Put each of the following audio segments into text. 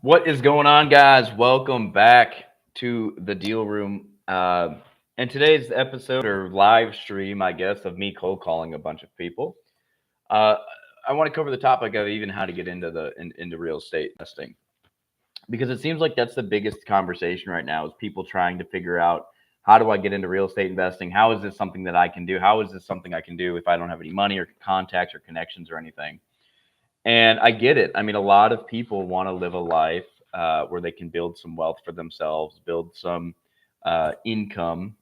What is going on, guys? Welcome back to the Deal Room. And today's episode or live stream, I guess, of me cold calling a bunch of people. Uh, I want to cover the topic of even how to get into into real estate investing because it seems like that's the biggest conversation right now is people trying to figure out how do I get into real estate investing? How is this something that I can do? How is this something I can do if I don't have any money or contacts or connections or anything? And I get it. I mean, a lot of people want to live a life where they can build some wealth for themselves, build some income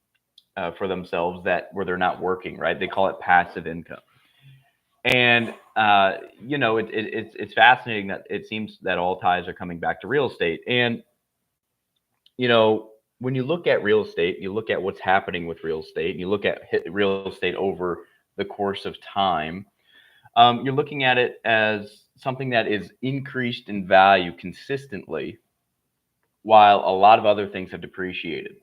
for themselves that where they're not working, right? They call it passive income. And it's fascinating that it seems that all ties are coming back to real estate. And you know, when you look at real estate, you look at what's happening with real estate, and you look at real estate over the course of time. You're looking at it as something that is increased in value consistently, while a lot of other things have depreciated.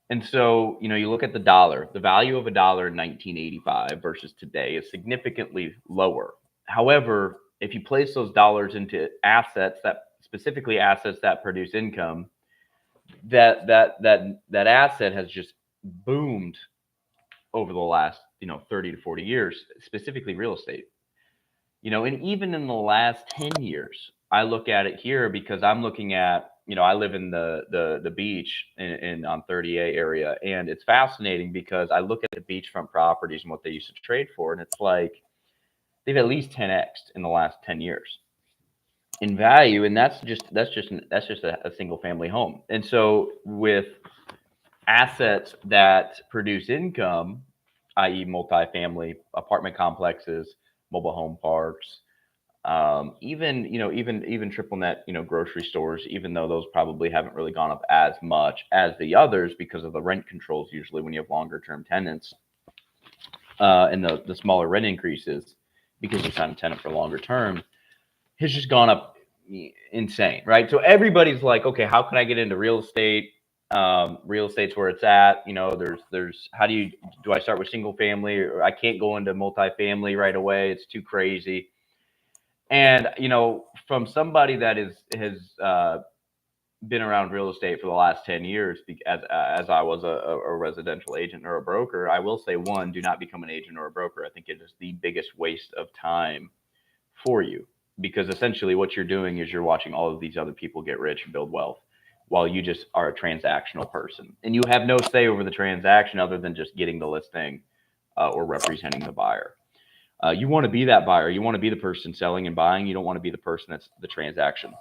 And so, you look at the dollar, the value of a dollar in 1985 versus today is significantly lower. However, if you place those dollars into assets that specifically assets that produce income, that asset has just boomed over the last 30 to 40 years, specifically real estate. And even in the last 10 years, I look at it here because I'm looking at, I live in the beach in on 30A area, and it's fascinating because I look at the beachfront properties and what they used to trade for, and it's like they've at least 10x in the last 10 years in value, and that's just a single family home. And so with assets that produce income, i.e., multifamily apartment complexes, mobile home parks, even triple net, grocery stores, even though those probably haven't really gone up as much as the others because of the rent controls. Usually, when you have longer term tenants and the smaller rent increases because you sign a tenant for longer term, has just gone up insane, right? So everybody's like, okay, how can I get into real estate? Real estate's where it's at. There's how do I start with single family? Or I can't go into multifamily right away. It's too crazy. And from somebody that has been around real estate for the last 10 years, as I was a residential agent or a broker, I will say, one, do not become an agent or a broker. I think it is the biggest waste of time for you, because essentially what you're doing is you're watching all of these other people get rich and build wealth while you just are a transactional person, and you have no say over the transaction other than just getting the listing or representing the buyer. You want to be that buyer. You want to be the person selling and buying. You don't want to be the person that's the transaction.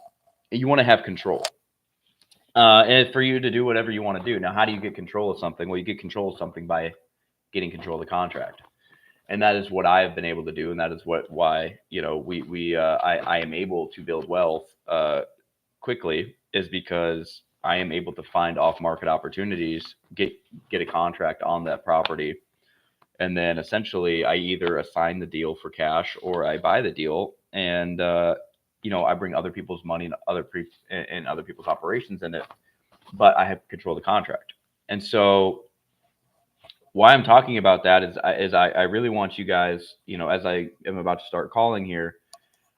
You want to have control. And for you to do whatever you want to do. Now, how do you get control of something? Well, you get control of something by getting control of the contract. And that is what I have been able to do. And that is why, I am able to build wealth quickly, is because I am able to find off market opportunities, get a contract on that property, and then essentially I either assign the deal for cash or I buy the deal, and I bring other people's money and other people's operations in it, but I have control of the contract. And so why I'm talking about that is I really want you guys, as I am about to start calling here,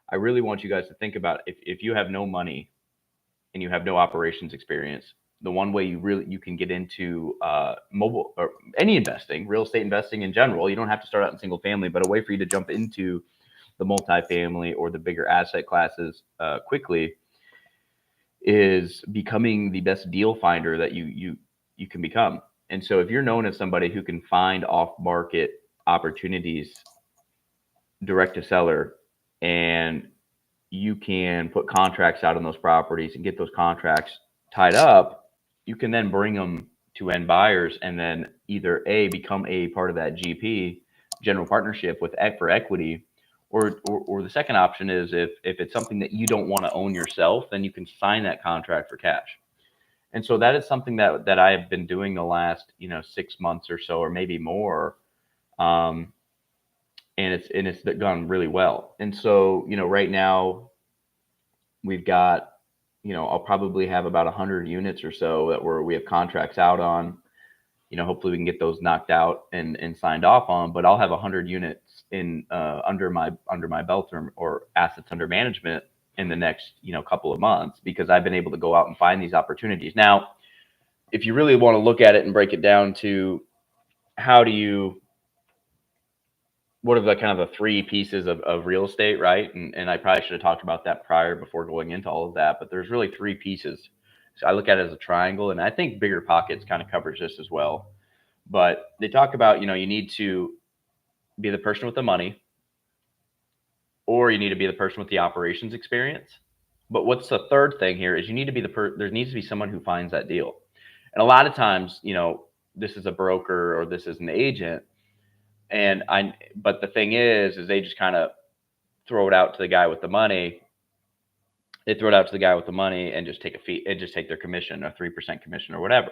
I really want you guys to think about, if you have no money and you have no operations experience, the one way you can get into mobile or any investing, real estate investing in general, you don't have to start out in single family, but a way for you to jump into the multifamily or the bigger asset classes quickly is becoming the best deal finder that you can become. And so if you're known as somebody who can find off market opportunities direct to seller, and you can put contracts out on those properties and get those contracts tied up, you can then bring them to end buyers and then either become a part of that GP, general partnership with for equity, or the second option is, if it's something that you don't want to own yourself, then you can sign that contract for cash. And so that is something that I have been doing the last 6 months or so, or maybe more. And it's gone really well. And so right now we've got, I'll probably have about 100 units or so that we have contracts out on. Hopefully we can get those knocked out and signed off on. But I'll have 100 units in under my belt, or assets under management in the next, couple of months, because I've been able to go out and find these opportunities. Now, if you really want to look at it and break it down to what are the kind of the three pieces of real estate, right? And I probably should have talked about that prior before going into all of that, but there's really three pieces. So I look at it as a triangle, and I think Bigger Pockets kind of covers this as well. But they talk about, you need to be the person with the money, or you need to be the person with the operations experience. But what's the third thing here is you need to be there needs to be someone who finds that deal. And a lot of times, this is a broker or this is an agent. But the thing is they just kind of throw it out to the guy with the money. They throw it out to the guy with the money and just take a fee and just take their commission, a 3% commission or whatever.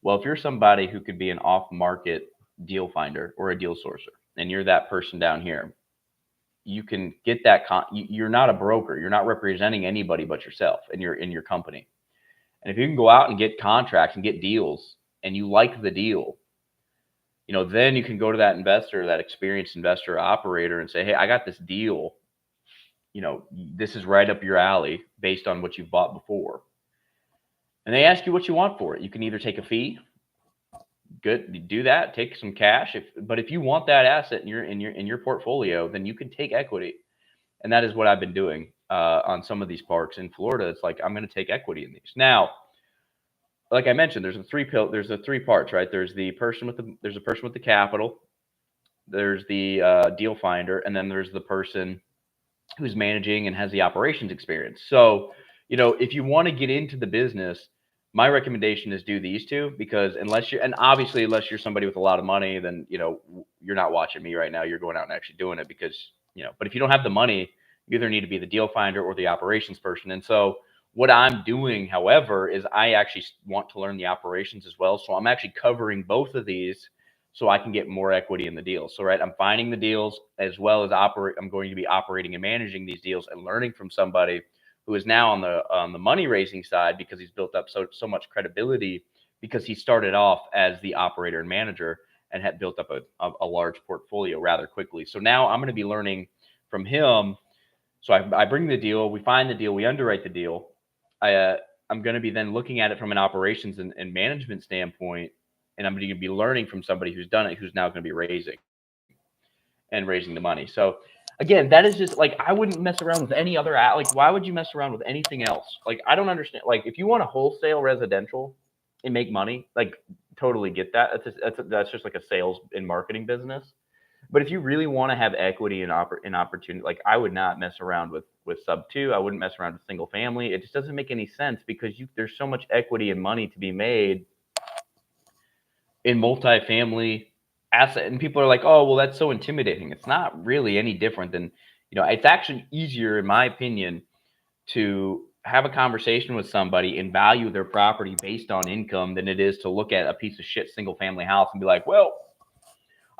Well, if you're somebody who could be an off-market deal finder or a deal sourcer, and you're that person down here, you can get that. You're not a broker. You're not representing anybody but yourself in your company. And if you can go out and get contracts and get deals, and you like the deal, then you can go to that investor, that experienced investor or operator, and say, hey, I got this deal. This is right up your alley based on what you've bought before. And they ask you what you want for it. You can either take a fee. Good, do that. Take some cash. But if you want that asset in your portfolio, then you can take equity. And that is what I've been doing on some of these parks in Florida. It's like, I'm going to take equity in these. Now, like I mentioned, there's the three parts, right? There's a person with the capital, there's the deal finder, and then there's the person who's managing and has the operations experience. So, if you want to get into the business, my recommendation is do these two, because unless you're somebody with a lot of money, then, you're not watching me right now. You're going out and actually doing it because, but if you don't have the money, you either need to be the deal finder or the operations person. And so what I'm doing, however, is I actually want to learn the operations as well. So I'm actually covering both of these so I can get more equity in the deals. So, right, I'm finding the deals as well as I'm going to be operating and managing these deals and learning from somebody who is now on the money raising side, because he's built up so much credibility, because he started off as the operator and manager and had built up a large portfolio rather quickly. So now I'm going to be learning from him. So I bring the deal, we find the deal, we underwrite the deal. I'm going to be then looking at it from an operations and management standpoint, and I'm going to be learning from somebody who's done it, who's now going to be raising the money. So again, that is just like, I wouldn't mess around with any other like, why would you mess around with anything else? Like, I don't understand. Like, if you want to wholesale residential and make money, like, totally get that. That's just like a sales and marketing business. But if you really want to have equity and opportunity, like, I would not mess around with sub 2. I wouldn't mess around with single family. It just doesn't make any sense, because there's so much equity and money to be made in multifamily asset. And people are like, oh, well, that's so intimidating. It's not really any different than, it's actually easier, in my opinion, to have a conversation with somebody and value their property based on income than it is to look at a piece of shit single family house and be like, well,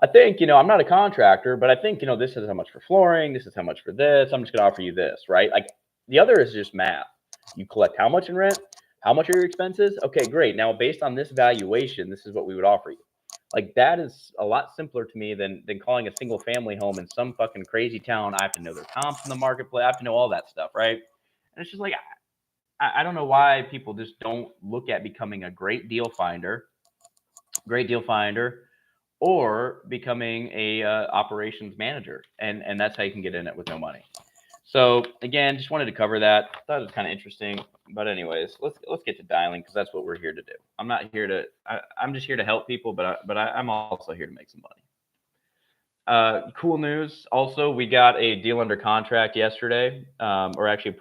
I think, I'm not a contractor, but I think, this is how much for flooring. This is how much for this. I'm just going to offer you this, right? Like, the other is just math. You collect how much in rent, how much are your expenses? Okay, great. Now, based on this valuation, this is what we would offer you. Like, that is a lot simpler to me than calling a single family home in some fucking crazy town. I have to know their comps in the marketplace. I have to know all that stuff, right? And it's just like, I don't know why people just don't look at becoming a great deal finder, or becoming a operations manager, and that's how you can get in it with no money. So again, just wanted to cover that. Thought it was kind of interesting, but anyways, let's get to dialing, because that's what we're here to do. I'm not here to. I'm just here to help people, but I'm also here to make some money. Cool news. Also, we got a deal under contract yesterday, or actually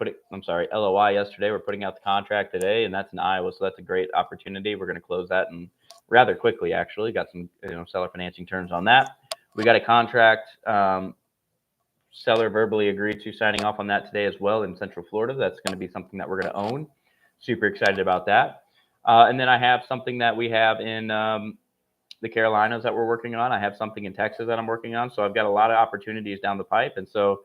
LOI yesterday. We're putting out the contract today, and that's in Iowa, so that's a great opportunity. We're going to close that in rather quickly, actually. Got some seller financing terms on that. We got a contract. Seller verbally agreed to signing off on that today as well in Central Florida. That's going to be something that we're going to own. Super excited about that. And then I have something that we have in the Carolinas that we're working on. I have something in Texas that I'm working on. So I've got a lot of opportunities down the pipe. And so,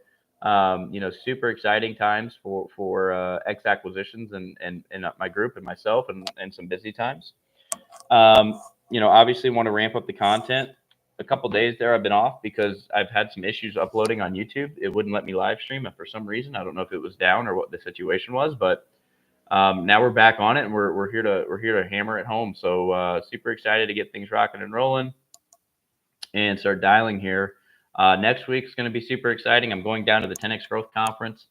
super exciting times for X acquisitions and my group and myself, and some busy times. Obviously want to ramp up the content. a couple days there I've been off because I've had some issues uploading on YouTube. It wouldn't let me live stream it for some reason. I don't know if it was down or what the situation was, but now we're back on it, and we're here to hammer it home. So super excited to get things rocking and rolling and start dialing here. Next week's going to be super exciting. I'm going down to the 10x Growth Conference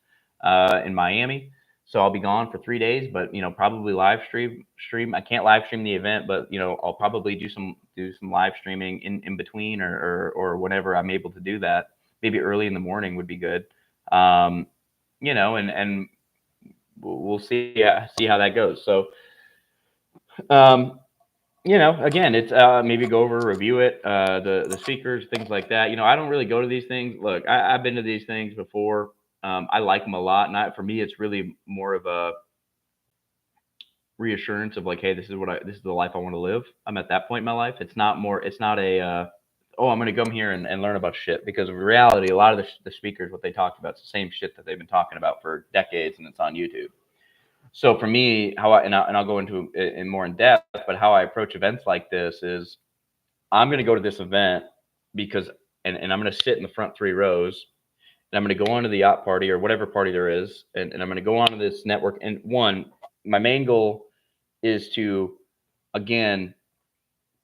in Miami, so I'll be gone for 3 days. But probably live stream. I can't live stream the event, but I'll probably do some live streaming in between or whenever I'm able to do that. Maybe early in the morning would be good. And we'll see how that goes. So. Again, it's maybe go over, review it, the speakers, things like that. I don't really go to these things. Look, I've been to these things before. I like them a lot. Not for me, it's really more of a reassurance of like, hey, this is the life I want to live. I'm at that point in my life. It's not more. It's not a oh, I'm going to come here and learn about shit, because in reality, a lot of the speakers, what they talked about, is the same shit that they've been talking about for decades, and it's on YouTube. So for me, I'll go into it in more in depth, but how I approach events like this is I'm going to go to this event because, and I'm going to sit in the front 3 rows, and I'm going to go on to the yacht party or whatever party there is, and I'm going to go on to this network. And my main goal is to, again,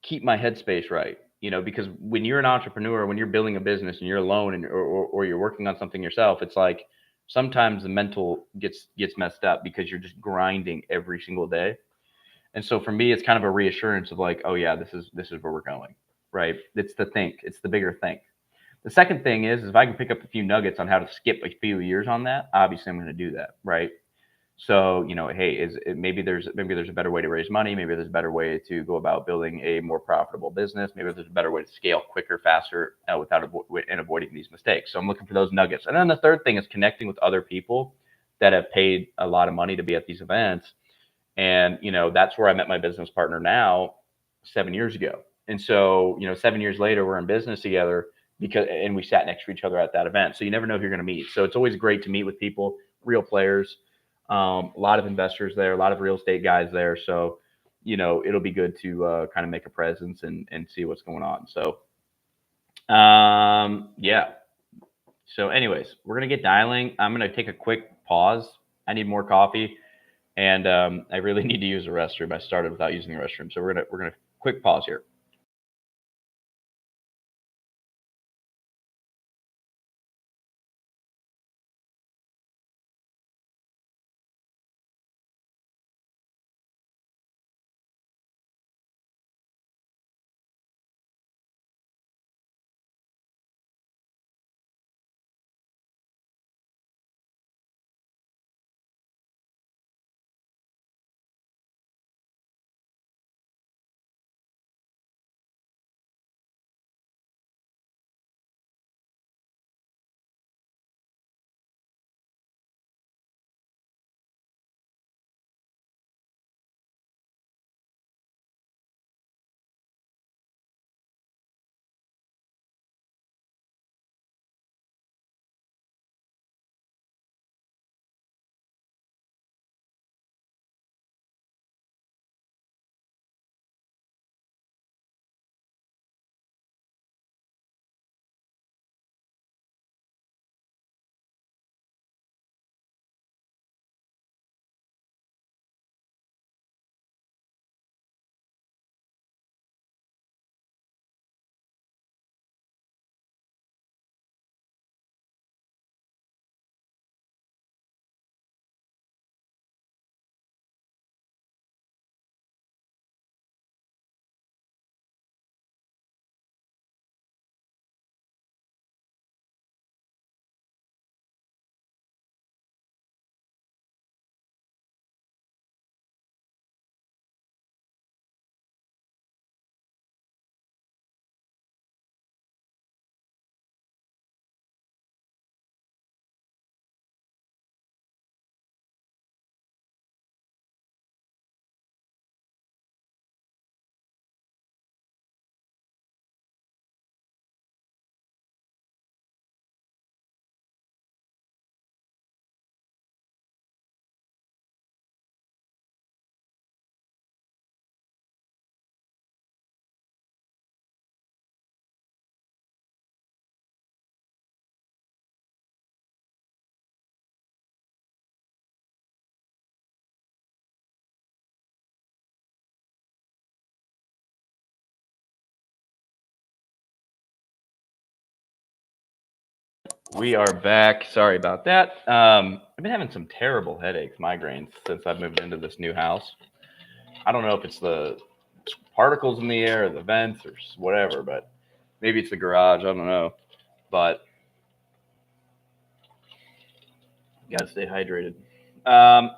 keep my headspace right. Because when you're an entrepreneur, when you're building a business and you're alone or you're working on something yourself, it's like sometimes the mental gets messed up because you're just grinding every single day. And so for me, it's kind of a reassurance of like, oh yeah, this is where we're going, right? It's the bigger think. The second thing is if I can pick up a few nuggets on how to skip a few years on that, obviously I'm going to do that, right? So, hey, maybe there's a better way to raise money. Maybe there's a better way to go about building a more profitable business. Maybe there's a better way to scale quicker, faster, and avoiding these mistakes. So I'm looking for those nuggets. And then the third thing is connecting with other people that have paid a lot of money to be at these events. And, that's where I met my business partner now 7 years ago. And so, 7 years later, we're in business together and we sat next to each other at that event. So you never know who you're going to meet. So it's always great to meet with people, real players, a lot of investors there, a lot of real estate guys there. So, it'll be good to kind of make a presence and see what's going on. So, yeah. So anyways, we're going to get dialing. I'm going to take a quick pause. I need more coffee. And I really need to use the restroom. I started without using the restroom. So we're gonna quick pause here. We are back. Sorry about that. I've been having some terrible headaches, migraines, since I've moved into this new house. I don't know if it's the particles in the air, or the vents, or whatever, but maybe it's the garage. I don't know. But you gotta stay hydrated. Um,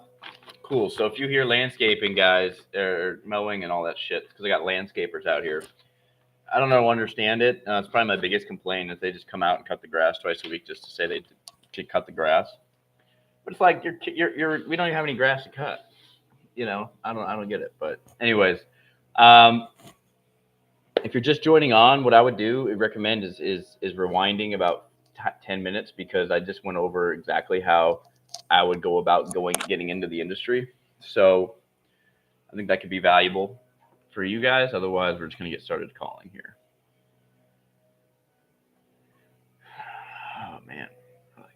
cool. So if you hear landscaping guys or mowing and all that shit, because I got landscapers out here. I don't know, understand it. It's probably my biggest complaint is they just come out and cut the grass twice a week just to say they to cut the grass. But it's like we don't even have any grass to cut. I don't get it. But anyways, um, if you're just joining on, what I would do recommend is rewinding about 10 minutes because I just went over exactly how I would go about getting into the industry. So I think that could be valuable for you guys. Otherwise, we're just gonna get started calling here. Oh man. I like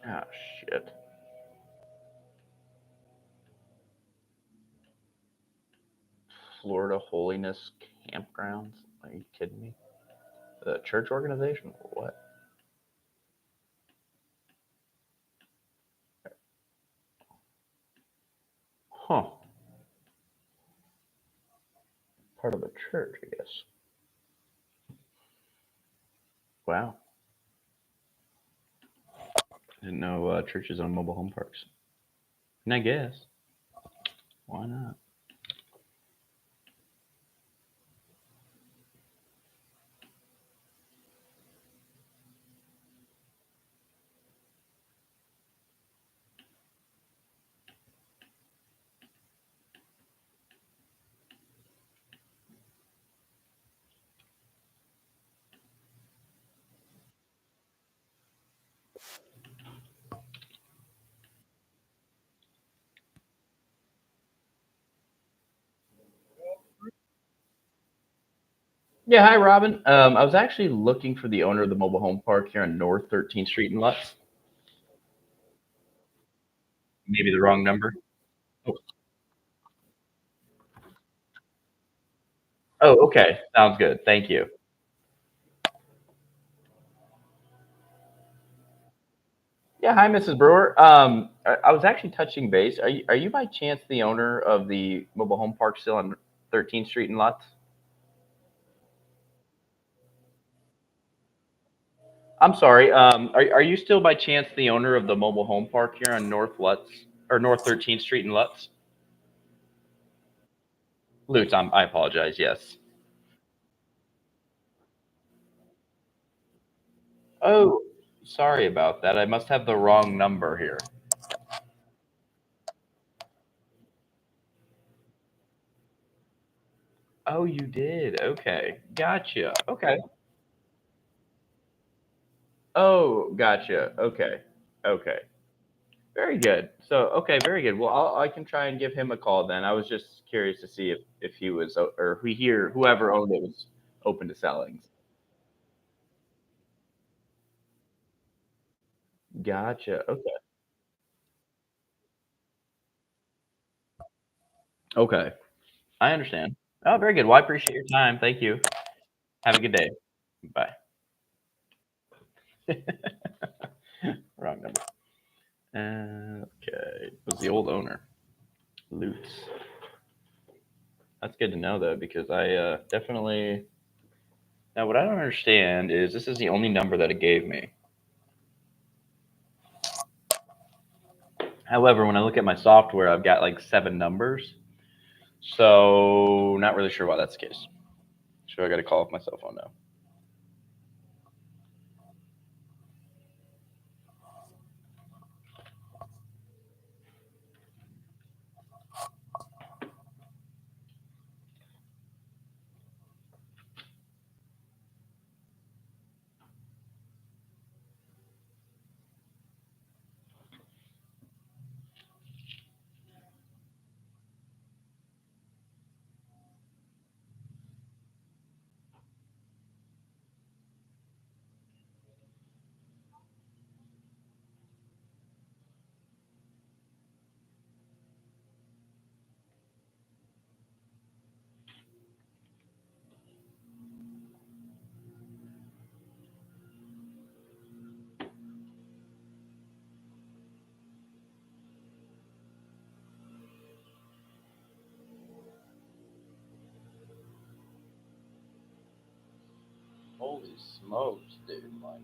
that. Oh shit. Florida Holiness Campgrounds? Are you kidding me? The church organization or what? Huh. Part of a church, I guess. Wow. I didn't know churches own mobile home parks. And I guess. Why not? Yeah, hi, Robin. I was actually looking for the owner of the mobile home park here on North 13th Street in Lutz. Maybe the wrong number. Oh, oh, okay. Sounds good. Thank you. Yeah, hi, Mrs. Brewer. I was actually touching base. Are you by chance the owner of the mobile home park still on 13th Street in Lutz? I'm sorry. Are you still by chance the owner of the mobile home park here on North Lutz or North 13th Street in Lutz? Lutz, I apologize. Yes. Oh, sorry about that. I must have the wrong number here. Oh, you did. Okay. Gotcha. Okay. Oh, gotcha. Okay. Okay. Very good. So, okay, very good. Well, I can try and give him a call then. I was just curious to see if he was or whoever owned it was open to selling. Gotcha. Okay. Okay. I understand. Oh, very good. Well, I appreciate your time. Thank you. Have a good day. Bye. Wrong number. Okay. It was the old owner. Lutz. That's good to know though, because I definitely. Now, what I don't understand is this is the only number that it gave me. However, when I look at my software, I've got like 7 numbers. So, not really sure why that's the case. So, I got to call off my cell phone now. smokes, dude! Like,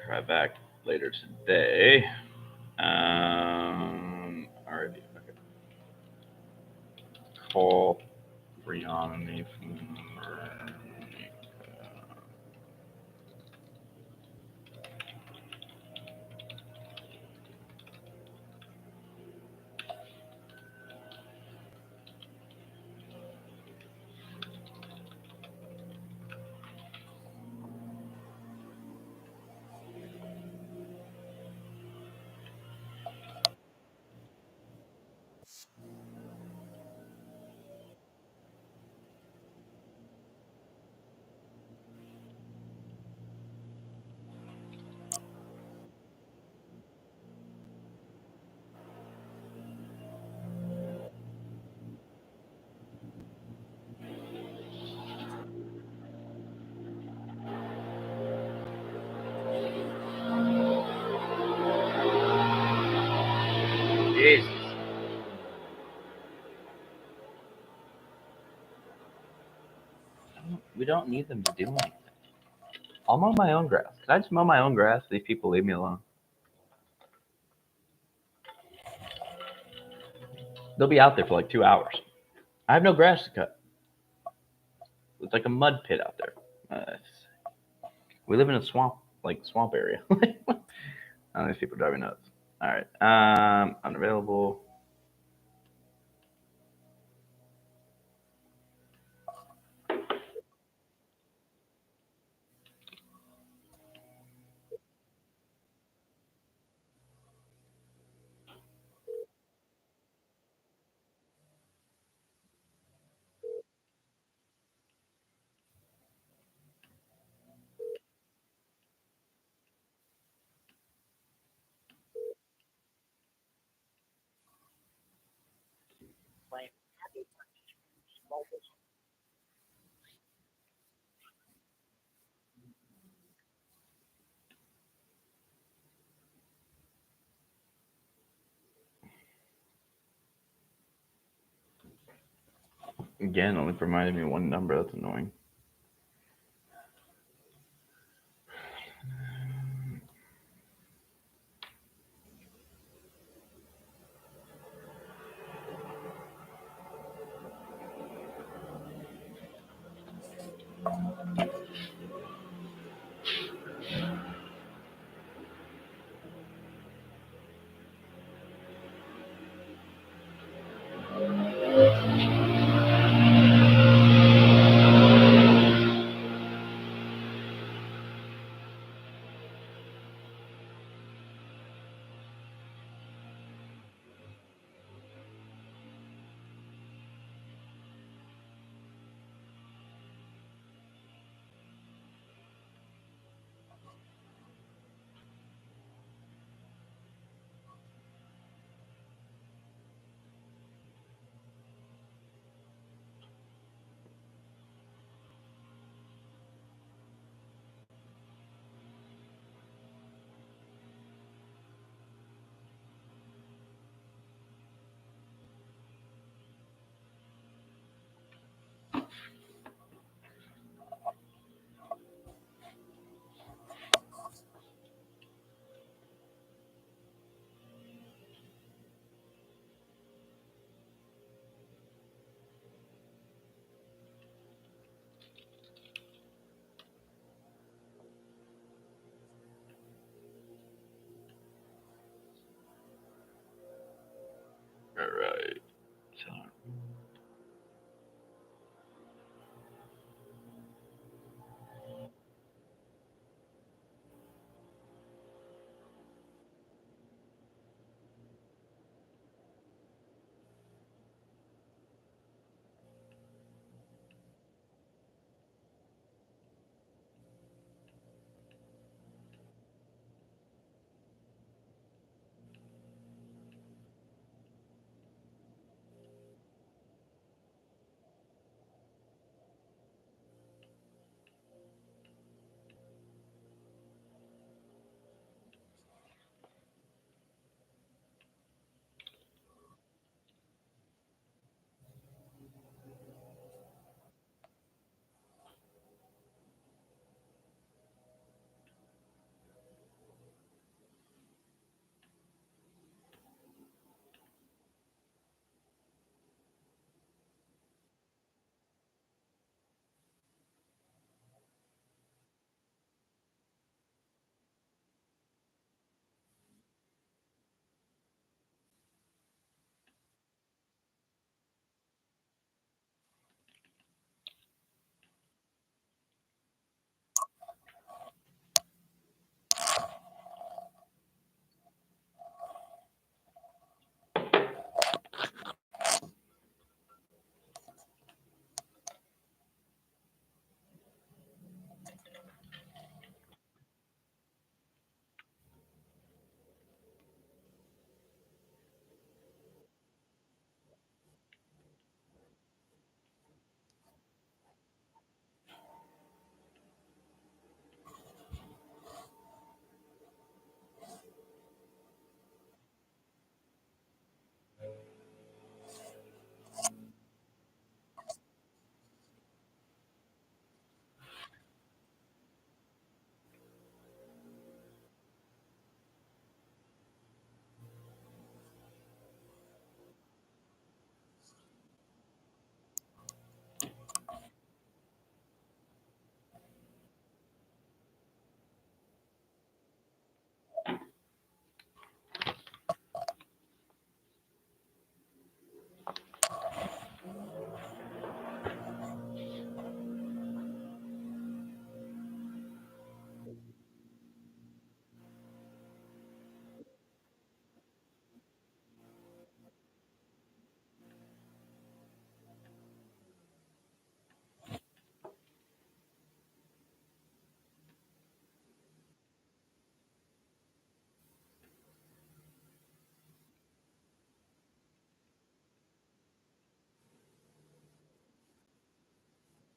try back later today. Already. Okay. Call Brianna from Jesus. We don't need them to do anything. I'll mow my own grass. Can I just mow my own grass? These people leave me alone. They'll be out there for like 2 hours. I have no grass to cut. It's like a mud pit out there. We live in a swamp, like swamp area. These people drive me nuts. All right. Unavailable. Again, only provided me one number. That's annoying.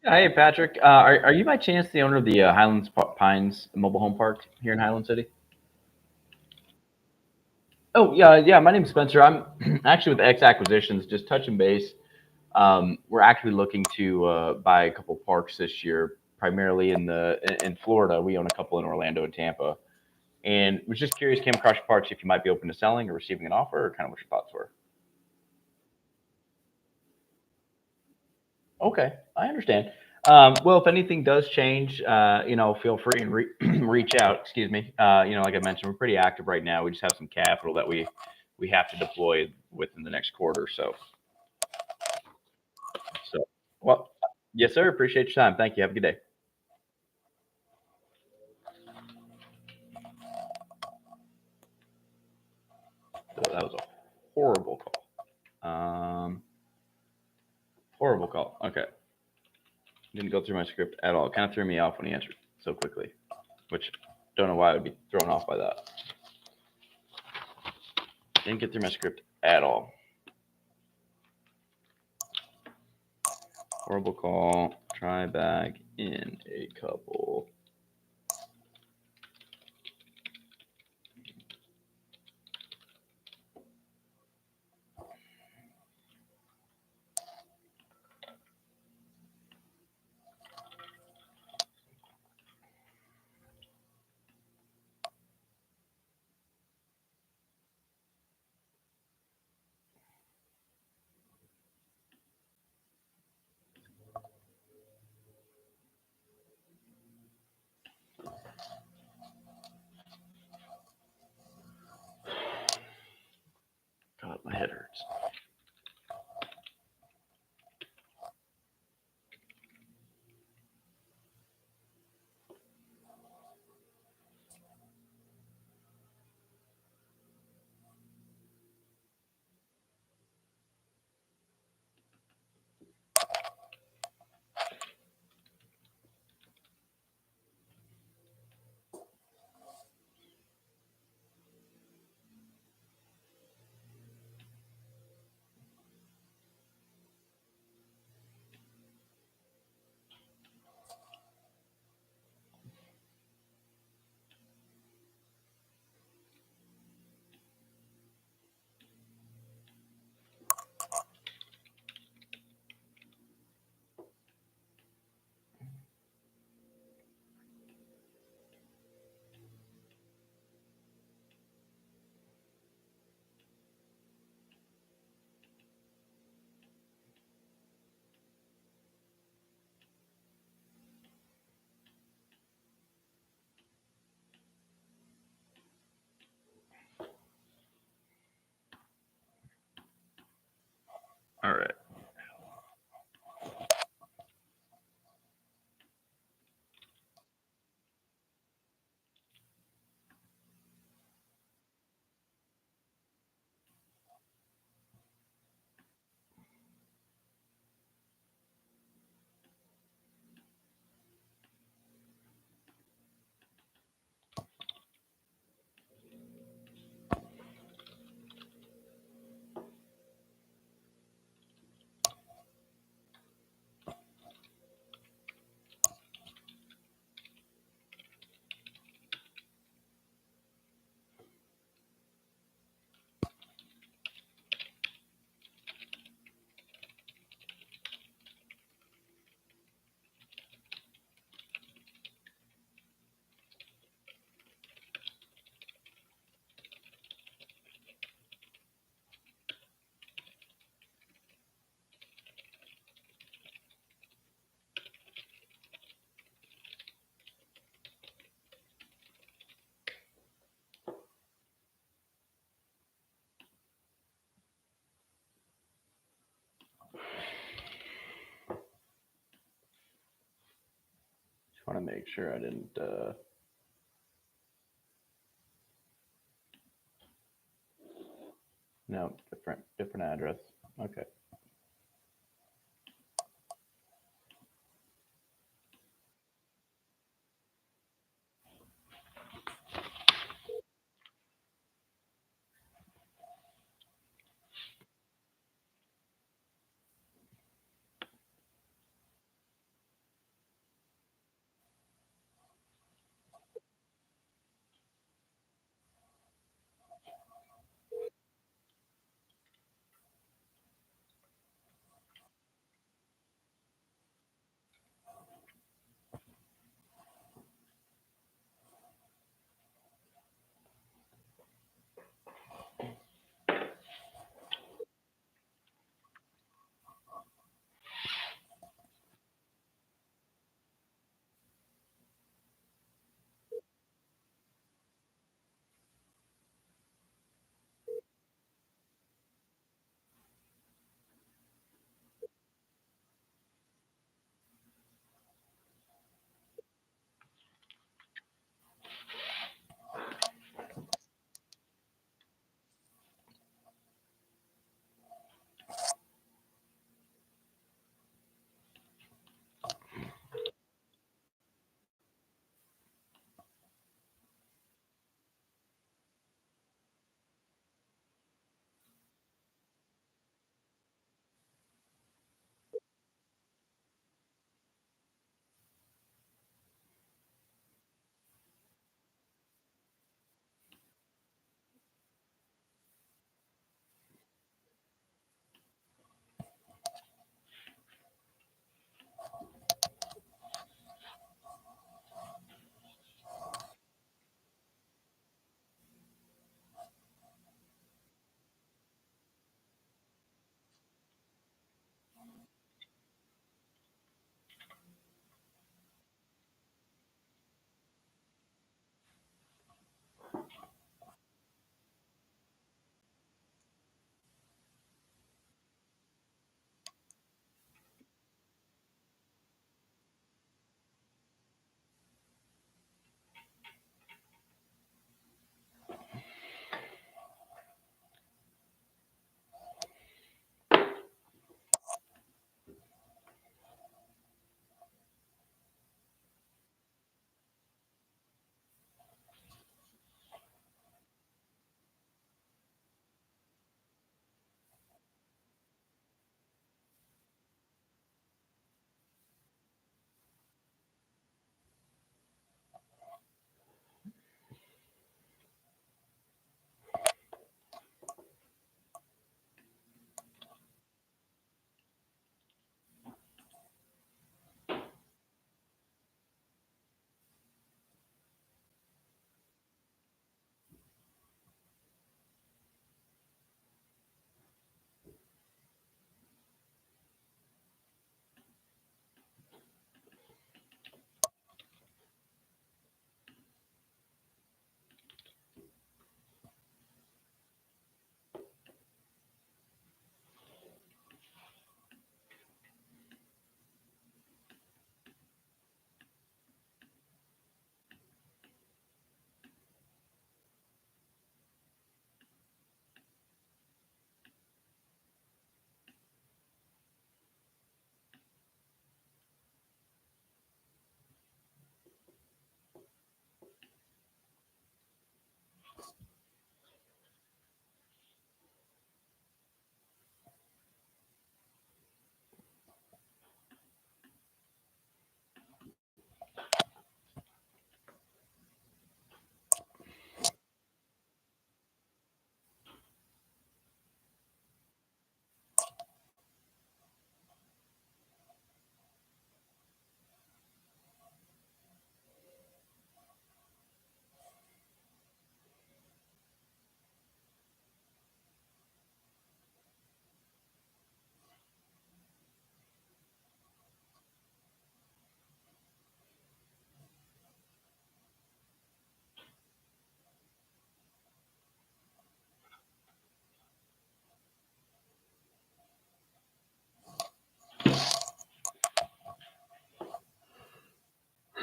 Hey, Patrick. Are you by chance the owner of the Highlands Pines mobile home park here in Highland City? Oh, yeah, yeah. My name's Spencer. I'm actually with X Acquisitions, just touching base. We're actually looking to buy a couple parks this year, primarily in Florida. We own a couple in Orlando and Tampa, and was just curious, came across your parks if you might be open to selling or receiving an offer, or kind of what your thoughts were. Okay, I understand. Well, if anything does change, feel free and reach out. Excuse me. Like I mentioned, we're pretty active right now. We just have some capital that we have to deploy within the next quarter. So, well, yes, sir. Appreciate your time. Thank you. Have a good day. So that was a horrible call. Horrible call. Okay, didn't go through my script at all. Kind of threw me off when he answered so quickly, which don't know why I would be thrown off by that. Didn't get through my script at all. Horrible call. Try back in a couple. God, my head hurts. All right. Just want to make sure I didn't. No, different address. Okay.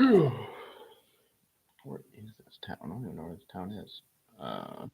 Where is this town? I don't even know where this town is. Uh,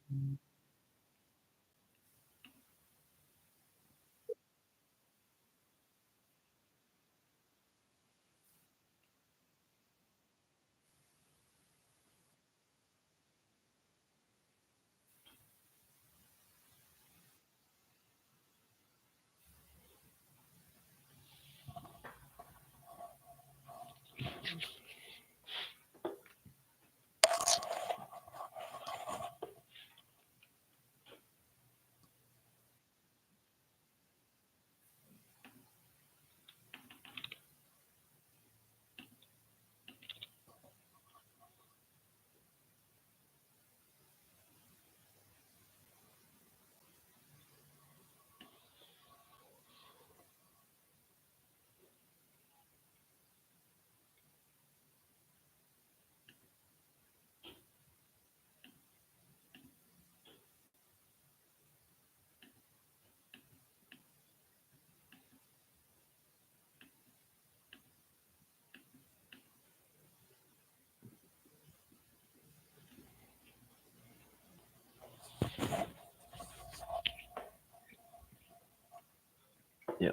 yeah.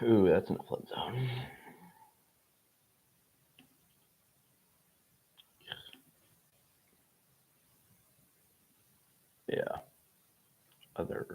Ooh, that's in a flood zone. Yeah. Other.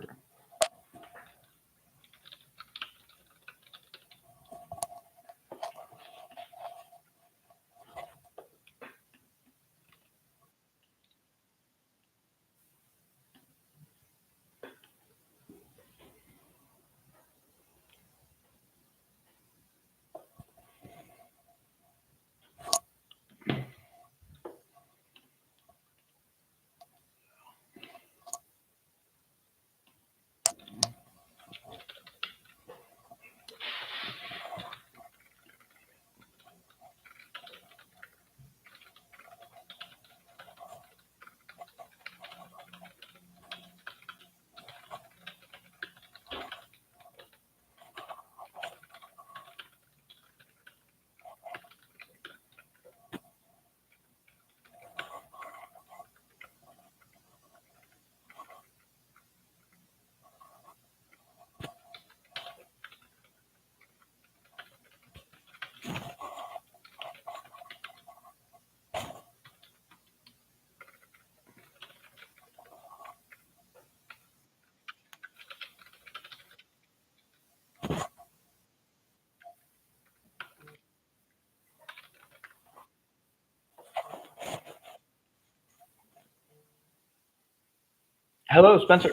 Hello, Spencer.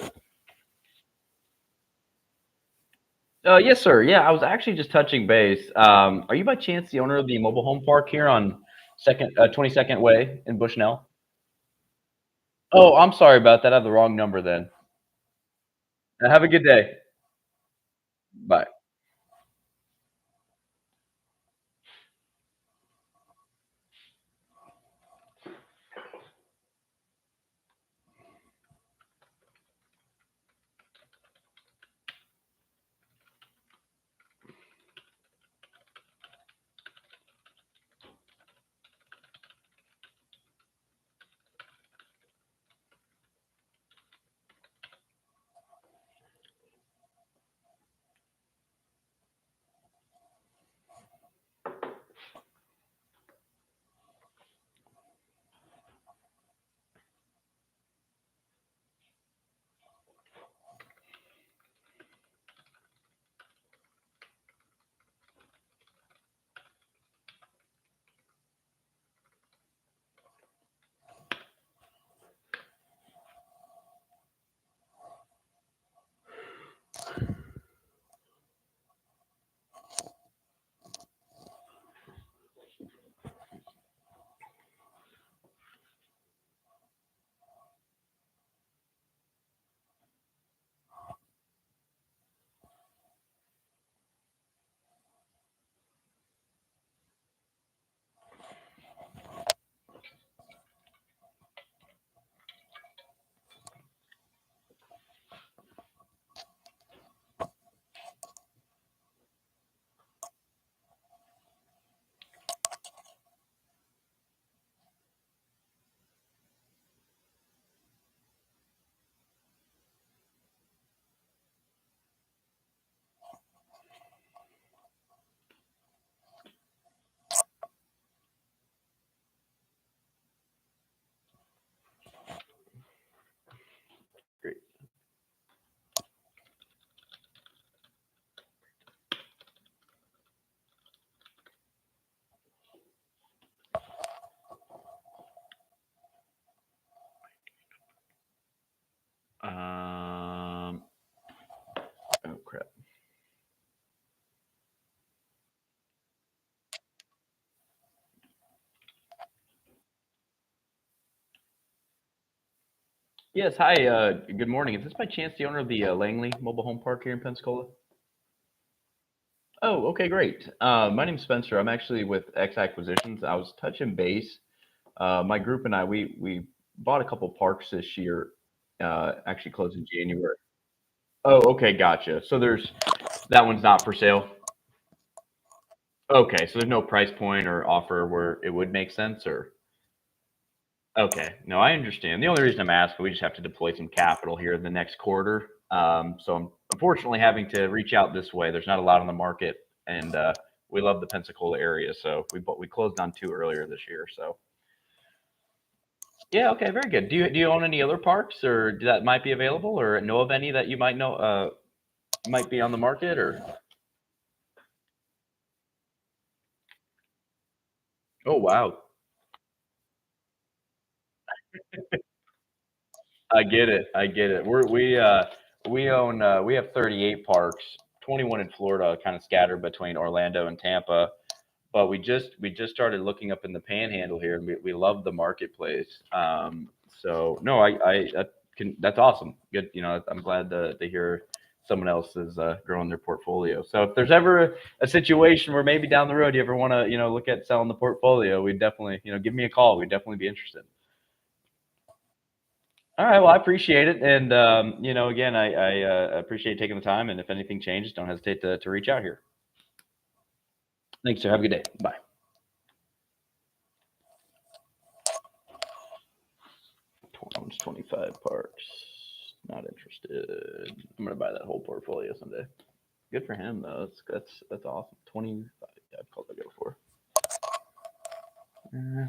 Yes, sir. Yeah, I was actually just touching base. Are you by chance the owner of the mobile home park here on 22nd Way in Bushnell? Oh, I'm sorry about that. I have the wrong number then. Have a good day. Bye. Yes, hi. Good morning. Is this by chance the owner of the Langley Mobile Home Park here in Pensacola? Oh, okay, great. My name's Spencer. I'm actually with X Acquisitions. I was touching base. My group and I, we bought a couple parks this year. Actually closed in January. Oh, okay, gotcha. So there's that one's not for sale. Okay, so there's no price point or offer where it would make sense, or okay. No, I understand. The only reason I'm asking, we just have to deploy some capital here in the next quarter. So I'm unfortunately having to reach out this way. There's not a lot on the market, and we love the Pensacola area, so we closed on two earlier this year. So yeah, okay, very good. Do you own any other parks, or that might be available, or know of any that you might know might be on the market, or oh wow, I get it. I get it. We own we have 38 parks, 21 in Florida, kind of scattered between Orlando and Tampa. But we just started looking up in the Panhandle here, and we love the marketplace. So no, that's awesome. Good, I'm glad to hear someone else is growing their portfolio. So if there's ever a situation where maybe down the road you ever want to look at selling the portfolio, we definitely give me a call. We'd definitely be interested. All right. Well, I appreciate it. And, again, I appreciate taking the time. And if anything changes, don't hesitate to reach out here. Thanks, sir. Have a good day. Bye. Owns 25 parks. Not interested. I'm going to buy that whole portfolio someday. Good for him, though. That's awesome. 25. Yeah, I've called that guy before. Uh,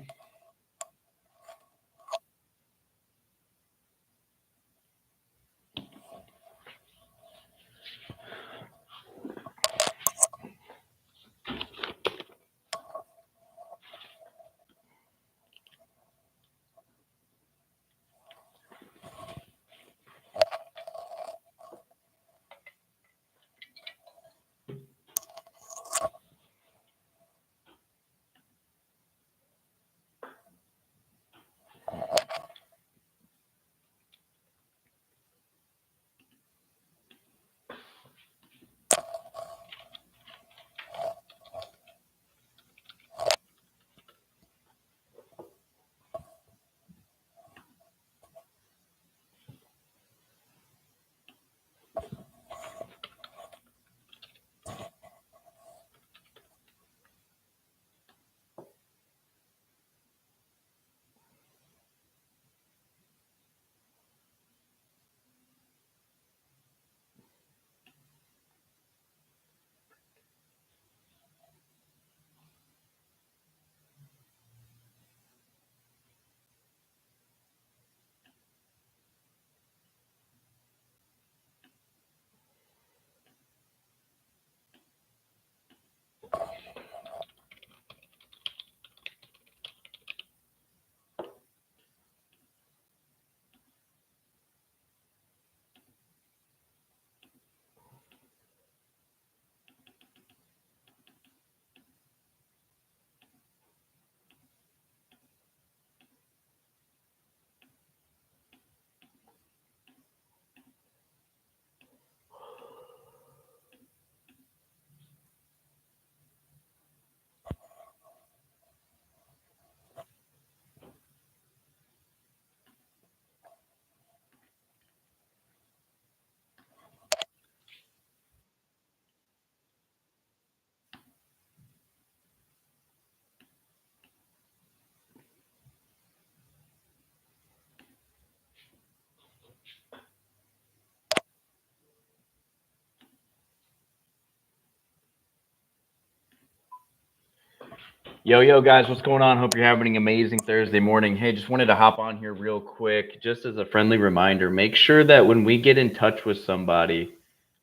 yo, guys, what's going on? Hope you're having an amazing Thursday morning. Hey, just wanted to hop on here real quick, just as a friendly reminder. Make sure that when we get in touch with somebody,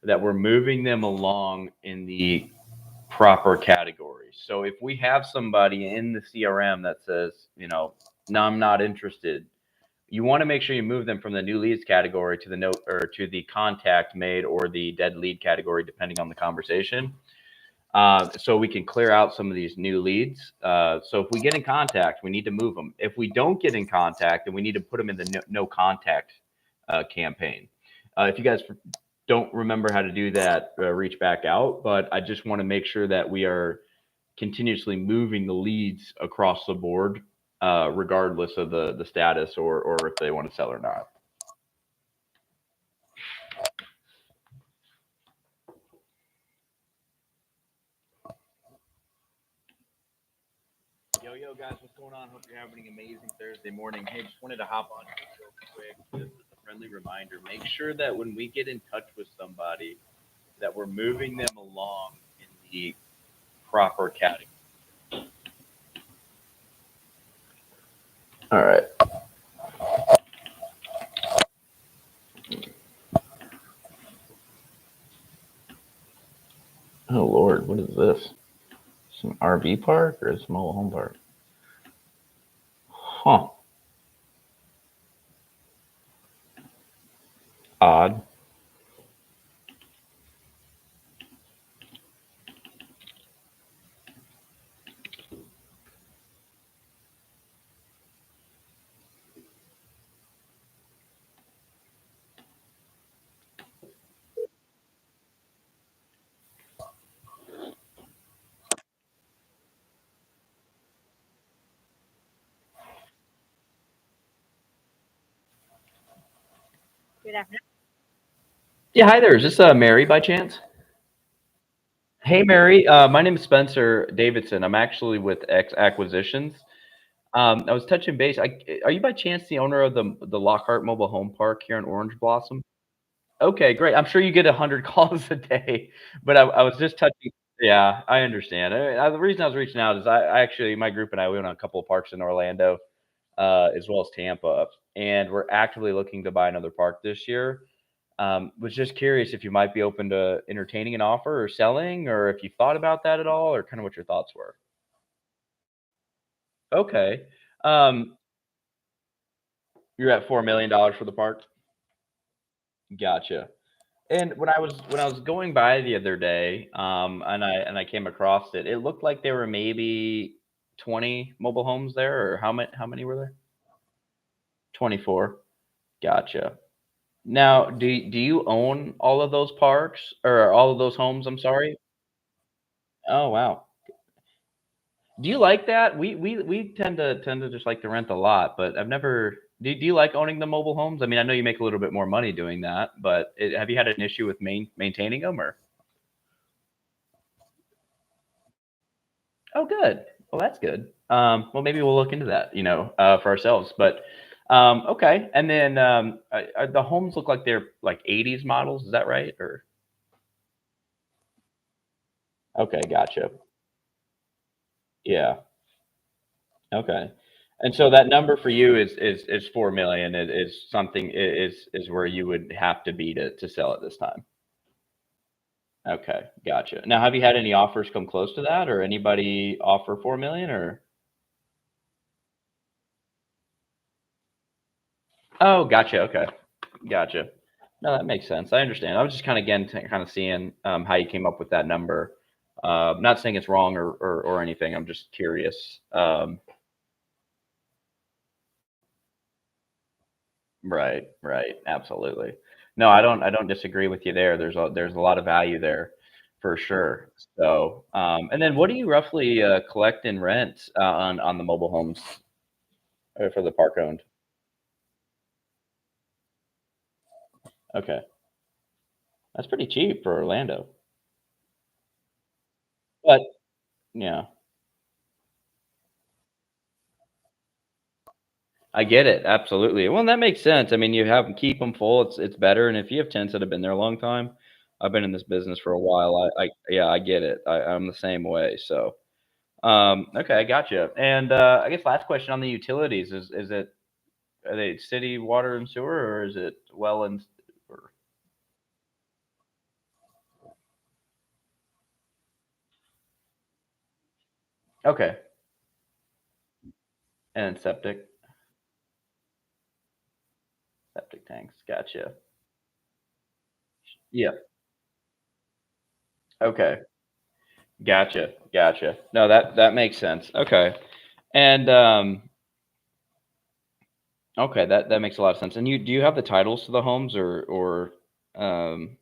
that we're moving them along in the proper categories. So if we have somebody in the CRM that says, no, I'm not interested, you want to make sure you move them from the new leads category to the note or to the contact made or the dead lead category, depending on the conversation. So we can clear out some of these new leads. So if we get in contact, we need to move them. If we don't get in contact, then we need to put them in the no contact campaign. If you guys don't remember how to do that, reach back out. But I just want to make sure that we are continuously moving the leads across the board, regardless of the status or if they want to sell or not. Yo, guys, what's going on? Hope you're having an amazing Thursday morning. Hey, just wanted to hop on here real quick. Just a friendly reminder. Make sure that when we get in touch with somebody, that we're moving them along in the proper category. All right. Oh Lord, what is this? Some RV park or a small home park? Huh. Odd. Good afternoon. Yeah, hi there. Is this Mary by chance? Hey, Mary. My name is Spencer Davidson. I'm actually with X Acquisitions. I was touching base. Are you by chance the owner of the Lockhart Mobile Home Park here in Orange Blossom? Okay, great. I'm sure you get 100 calls a day, but I was just touching. Yeah, I understand. The reason I was reaching out is I actually my group and I we went on a couple of parks in Orlando, as well as Tampa, and we're actively looking to buy another park this year. Was just curious if you might be open to entertaining an offer or selling, or if you thought about that at all, or kind of what your thoughts were. Okay. Um, you're at $4 million for the park. Gotcha. And when I was going by the other day, and I came across it, it looked like there were maybe 20 mobile homes there, or how many were there? 24. Gotcha. Now, do you own all of those parks or all of those homes? I'm sorry. Oh wow. Do you like that? We tend to just like to rent a lot, but I've never. Do you like owning the mobile homes? I mean, I know you make a little bit more money doing that, but have you had an issue with maintaining them or? Oh, good. Well, that's good. Well, maybe we'll look into that, for ourselves. But okay. And then the homes look like they're like 80s models. Is that right? Or okay, gotcha. Yeah. Okay. And so that number for you is 4 million. It is something is where you would have to be to sell it this time. Okay, gotcha. Now, have you had any offers come close to that, or anybody offer 4 million, or? Oh, gotcha. Okay, gotcha. No, that makes sense. I understand. I was just kind of again kind of seeing how you came up with that number. Not saying it's wrong or anything. I'm just curious. Right, right, absolutely. No, I don't disagree with you there. There's a lot of value there for sure. So, and then what do you roughly collect in rent on the mobile homes for the park owned? Okay, that's pretty cheap for Orlando. But yeah, I get it. Absolutely. Well, that makes sense. I mean, you have keep them full. It's better. And if you have tents that have been there a long time, I've been in this business for a while. I yeah, I get it. I'm the same way. So, okay, I gotcha. And I guess last question on the utilities is it are they city water and sewer or is it well and or, okay, and septic tanks. Gotcha. Yeah. Okay. Gotcha. No, that makes sense. Okay. And Okay, that makes a lot of sense. And do you have the titles to the homes um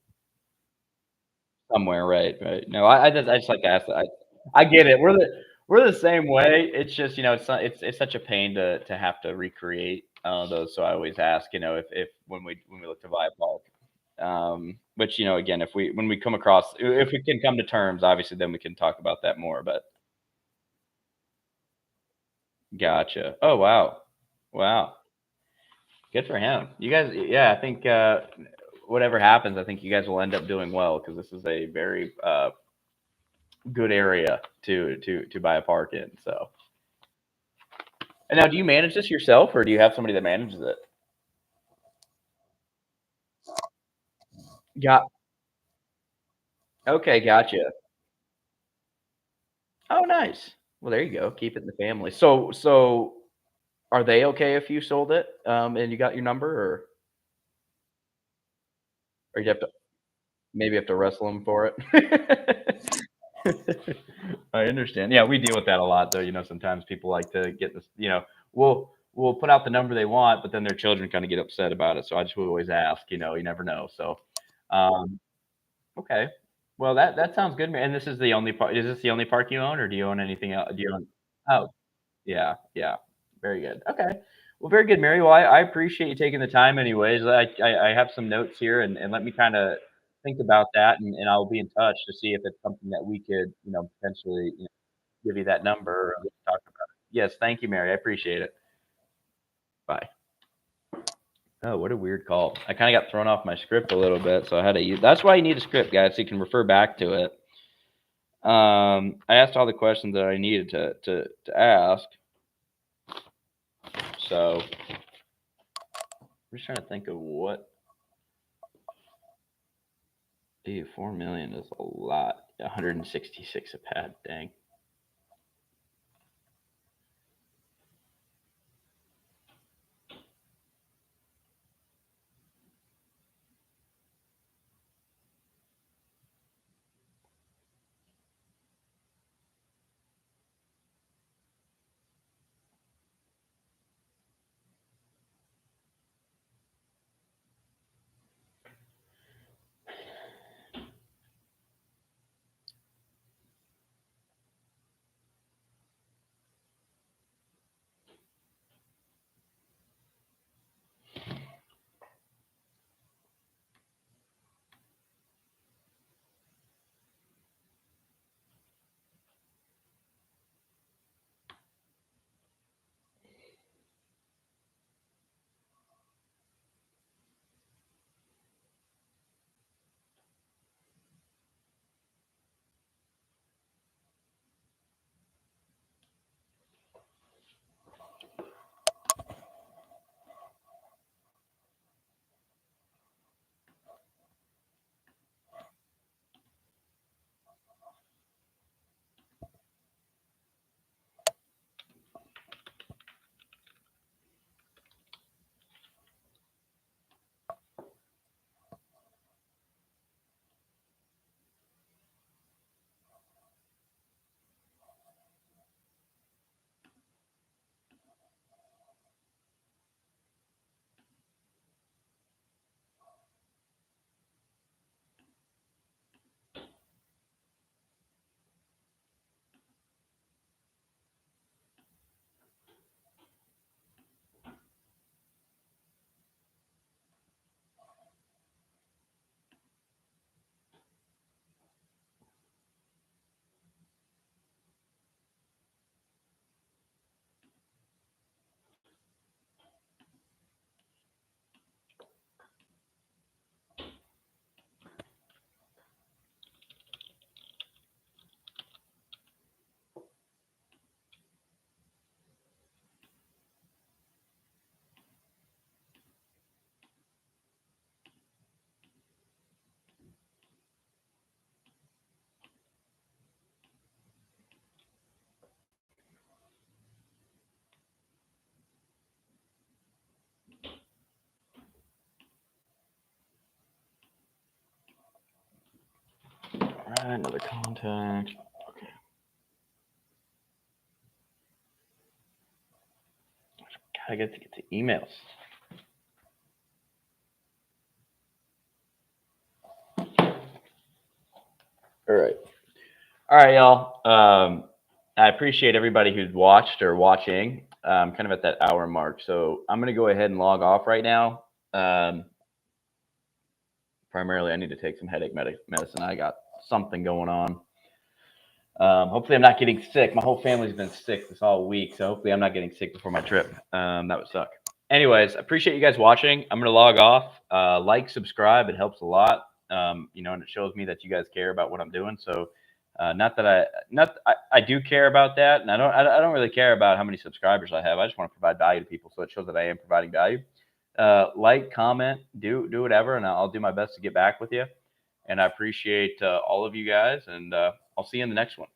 somewhere, right, right. No, I just like to ask that. I get it. We're the same way. It's just, it's not it's such a pain to have to recreate, those, so I always ask, if when we look to buy a bulk. Which, again, if we when we come across if we can come to terms, obviously, then we can talk about that more, but gotcha. Oh, wow. Wow. Good for him. You guys yeah, I think, whatever happens, I think you guys will end up doing well because this is a very, good area to buy a park in. So, and now, do you manage this yourself, or do you have somebody that manages it? Got okay, gotcha. Oh, nice. Well, there you go. Keep it in the family. So are they okay if you sold it, and you got your number, or you have to maybe have to wrestle them for it? I understand. Yeah, we deal with that a lot, though. Sometimes people like to get this. We'll put out the number they want, but then their children kind of get upset about it. So I just would always ask. You never know. So, um, okay. Well, that sounds good, man. And this is the only park. Is this the only park you own, or do you own anything else? Do you own? Oh, yeah, yeah. Very good. Okay. Well, very good, Mary. Well, I appreciate you taking the time, anyways. I have some notes here, and let me kind of think about that, and I'll be in touch to see if it's something that we could, potentially, give you that number or we can talk about it. Yes, thank you, Mary. I appreciate it. Bye. Oh, what a weird call. I kind of got thrown off my script a little bit, so I had to use. That's why you need a script, guys, so you can refer back to it. I asked all the questions that I needed to ask. So I'm just trying to think of what. 4 million is a lot. 166 a pad. Dang. All right, another contact. I get to get to emails. All right, y'all. I appreciate everybody who's watched or watching. Kind of at that hour mark, so I'm gonna go ahead and log off right now. Primarily, I need to take some headache medicine. I got something going on. Hopefully, I'm not getting sick. My whole family's been sick this all week, so hopefully, I'm not getting sick before my trip. That would suck. Anyways, appreciate you guys watching. I'm gonna log off. Like, subscribe. It helps a lot. And it shows me that you guys care about what I'm doing. So, I do care about that, and I don't really care about how many subscribers I have. I just want to provide value to people, so it shows that I am providing value. Like, comment, do whatever, and I'll do my best to get back with you. And I appreciate all of you guys, and I'll see you in the next one.